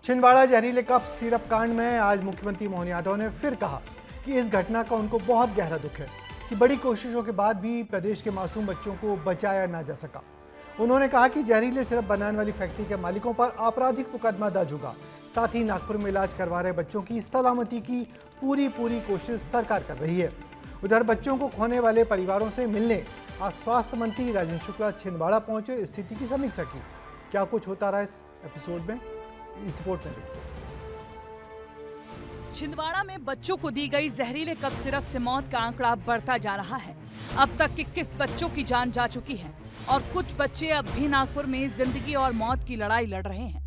छिंदवाड़ा जहरीले cough syrup कांड में आज मुख्यमंत्री मोहन यादव ने फिर कहा कि इस घटना का उनको बहुत गहरा दुख है कि बड़ी कोशिशों के बाद भी प्रदेश के मासूम बच्चों को बचाया ना जा सका। उन्होंने कहा कि जहरीले सिरप बनाने वाली फैक्ट्री के मालिकों पर आपराधिक मुकदमा दर्ज होगा। साथ ही नागपुर में इलाज करवा रहे बच्चों की सलामती की पूरी कोशिश सरकार कर रही है। उधर बच्चों को खोने वाले परिवारों से मिलने आज स्वास्थ्य मंत्री राजेंद्र शुक्ला छिंदवाड़ा पहुंचे, स्थिति की समीक्षा की। क्या कुछ होता रहा इस एपिसोड में, इस रिपोर्ट में देखिए। छिंदवाड़ा में बच्चों को दी गई जहरीले कफ सिरप से मौत का आंकड़ा बढ़ता जा रहा है। अब तक 21 बच्चों की जान जा चुकी है और कुछ बच्चे अब भी नागपुर में जिंदगी और मौत की लड़ाई लड़ रहे हैं।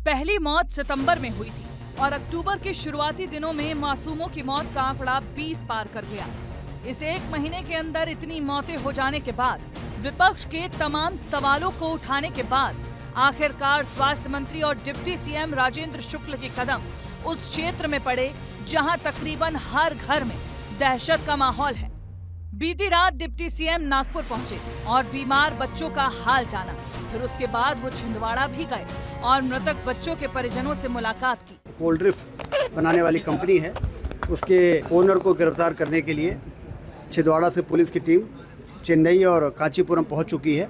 पहली मौत सितंबर में हुई थी और अक्टूबर के शुरुआती दिनों में मासूमों की मौत का आंकड़ा 20 पार कर गया। इस एक महीने के अंदर इतनी मौतें हो जाने के बाद विपक्ष के तमाम सवालों को उठाने के बाद आखिरकार स्वास्थ्य मंत्री और डिप्टी सीएम राजेंद्र शुक्ल के कदम उस क्षेत्र में पड़े जहां तकरीबन हर घर में दहशत का माहौल है। बीती रात डिप्टी सीएम नागपुर पहुंचे और बीमार बच्चों का हाल जाना। फिर उसके बाद वो छिंदवाड़ा भी गए और मृतक बच्चों के परिजनों से मुलाकात की। कोल्ड ड्रिंक बनाने वाली कंपनी है, उसके ओनर को गिरफ्तार करने के लिए छिंदवाड़ा से पुलिस की टीम चेन्नई और कांचीपुरम पहुंच चुकी है।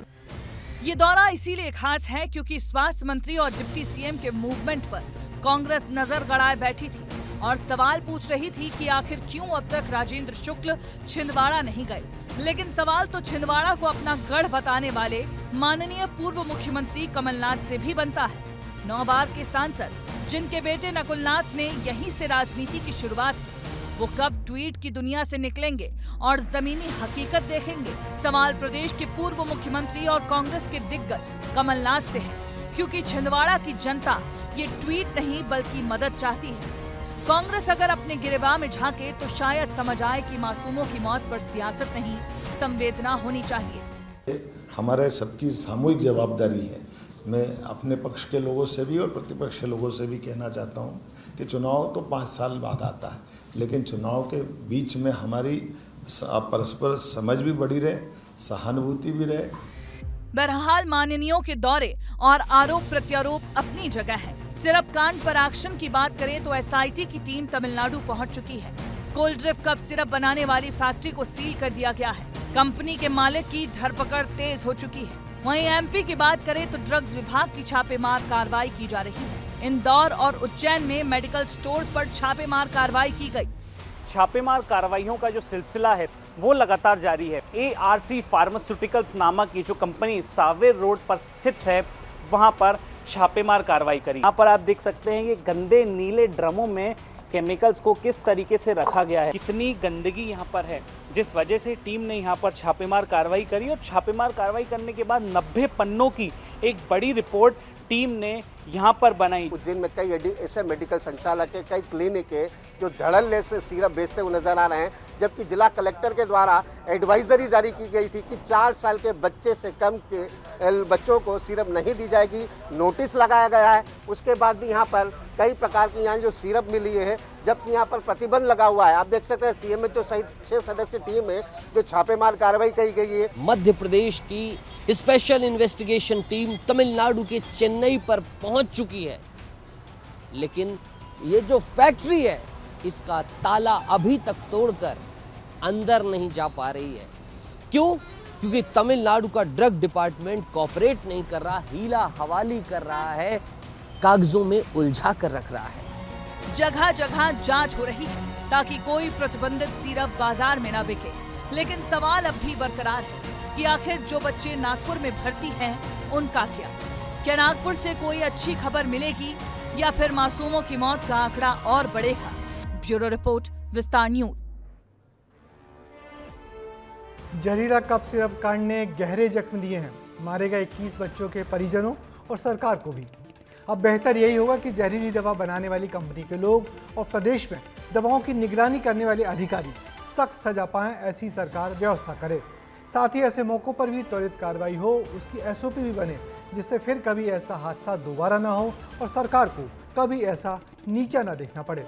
ये दौरा इसीलिए खास है क्योंकि स्वास्थ्य मंत्री और डिप्टी सीएम के मूवमेंट पर कांग्रेस नजर गड़ाए बैठी थी और सवाल पूछ रही थी कि आखिर क्यों अब तक राजेंद्र शुक्ल छिंदवाड़ा नहीं गए। लेकिन सवाल तो छिंदवाड़ा को अपना गढ़ बताने वाले माननीय पूर्व मुख्यमंत्री कमलनाथ से भी बनता है। 9 बार के सांसद जिनके बेटे नकुलनाथ ने यहीं से राजनीति की शुरुआत की, वो कब ट्वीट की दुनिया से निकलेंगे और जमीनी हकीकत देखेंगे। सवाल प्रदेश के पूर्व मुख्यमंत्री और कांग्रेस के दिग्गज कमलनाथ से है, क्योंकि छिंदवाड़ा की जनता ये ट्वीट नहीं बल्कि मदद चाहती है। कांग्रेस अगर अपने गिरेबान में झांके तो शायद समझ आए कि मासूमों की मौत पर सियासत नहीं, संवेदना होनी चाहिए। हमारे सबकी सामूहिक जवाबदारी है। मैं अपने पक्ष के लोगों से भी और प्रतिपक्ष के लोगों से भी कहना चाहता हूं कि चुनाव तो 5 साल बाद आता है, लेकिन चुनाव के बीच में हमारी परस्पर समझ भी बढ़ी रहे, सहानुभूति भी रहे। बहरहाल माननीयों के दौरे और आरोप प्रत्यारोप अपनी जगह है। सिरप कांड पर एक्शन की बात करें तो एसआईटी की टीम तमिलनाडु पहुंच चुकी है। कोल्ड ड्रिंक कफ सिरप बनाने वाली फैक्ट्री को सील कर दिया गया है। कंपनी के मालिक की धरपकड़ तेज हो चुकी है। वहीं एमपी की बात करें तो ड्रग्स विभाग की छापेमार कार्रवाई की जा रही है। इंदौर और उज्जैन में मेडिकल स्टोर्स पर छापेमार कार्रवाई की गई। छापेमार कार्रवाइयों का जो सिलसिला है वो लगातार जारी है। ARC फार्मास्यूटिकल्स नामक की जो कंपनी सावेर रोड पर स्थित है, वहां पर छापेमार कार्रवाई करी। यहाँ पर आप देख सकते हैं ये गंदे नीले ड्रमों में केमिकल्स को किस तरीके से रखा गया है, कितनी गंदगी यहाँ पर है, जिस वजह से टीम ने यहाँ पर छापेमार कार्रवाई करी। और छापेमार कार्रवाई करने के बाद 90 पन्नों की एक बड़ी रिपोर्ट टीम ने यहाँ पर बनाई। उज्जैन में कई ऐसे मेडिकल संचालक है, कई क्लिनिक है जो धड़ल्ले से सिरप बेचते हुए नजर आ रहे हैं, जबकि जिला कलेक्टर के द्वारा एडवाइजरी जारी की गई थी कि 4 साल के बच्चे से कम के बच्चों को सिरप नहीं दी जाएगी। नोटिस लगाया गया है। उसके बाद भी यहाँ पर कई प्रकार की यहाँ जो सिरप मिली है, जबकि यहाँ पर प्रतिबंध लगा हुआ है। आप देख सकते हैं CMHO सहित 6 सदस्यीय टीम है जो छापेमार कार्रवाई की गई है। मध्य प्रदेश की स्पेशल इन्वेस्टिगेशन टीम तमिलनाडु के चेन्नई पर पहुंच चुकी है, लेकिन ये जो फैक्ट्री है इसका ताला अभी तक तोड़कर अंदर नहीं जा पा रही है। क्यों? क्योंकि तमिलनाडु का ड्रग डिपार्टमेंट कोऑपरेट नहीं कर रहा, हीला हवाली कर रहा है, कागजों में उलझा कर रख रहा है। जगह जगह जांच हो रही है ताकि कोई प्रतिबंधित सिरप बाजार में न बिके। लेकिन सवाल अब भी बरकरार है कि आखिर जो बच्चे नागपुर में भर्ती हैं उनका क्या नागपुर से कोई अच्छी खबर मिलेगी या फिर मासूमों की मौत का आंकड़ा और बढ़ेगा? ब्यूरो रिपोर्ट, विस्तार न्यूज। जहरीला कफ सिरप कांड ने गहरे जख्म दिए हैं, मारे गए 21 बच्चों के परिजनों और सरकार को भी। अब बेहतर यही होगा कि जहरीली दवा बनाने वाली कंपनी के लोग और प्रदेश में दवाओं की निगरानी करने वाले अधिकारी सख्त सजा पाएं, ऐसी सरकार व्यवस्था करे। साथ ही ऐसे मौकों पर भी त्वरित कार्रवाई हो, उसकी SOP भी बने, जिससे फिर कभी ऐसा हादसा दोबारा ना हो और सरकार को कभी ऐसा नीचा ना देखना पड़े।